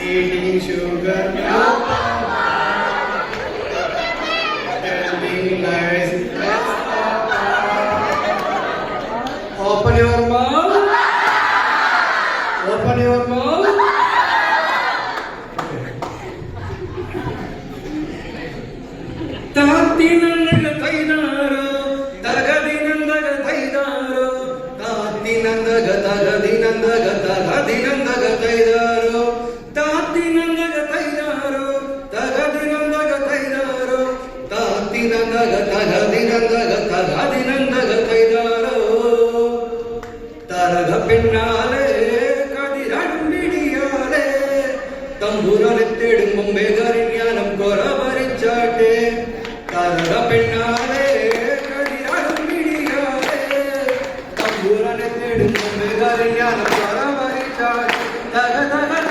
eating sugar, no. Telling lies, let's stop. Open your mouth. Open your mouth. ತಾತಿನಂದಗ ತೈದಾರೋ ತಗದಿನಂದಗ ತೈದಾರೋ ತಾತಿನಂದಗ ತಗದಿನಂದಗ ತಗದಿನಂದಗ ತೈದಾರೋ ತಾತಿನಂದಗ ತೈದಾರೋ ತಗದಿನಂದಗ ತೈದಾರೋ ತಾತಿನಂದಗ ತಗದಿನಂದಗ ತಗದಿನಂದಗ ತೈದಾರೋ തരക പിന്നാലെ കതിരണ്ടിടിയാലെ തമ്പുരാനെത്തേടും മുമ്പേ കറിഞ്ഞാനം കൊറ ഭരിച്ചാട്ടെ തരക പിന്നാലെ കതിരണ്ടിടിയാലെ തമ്പുരാനെത്തേടും മുമ്പേ കറിഞ്ഞാനം കൊറ ഭരിച്ചാട്ടെ തക തക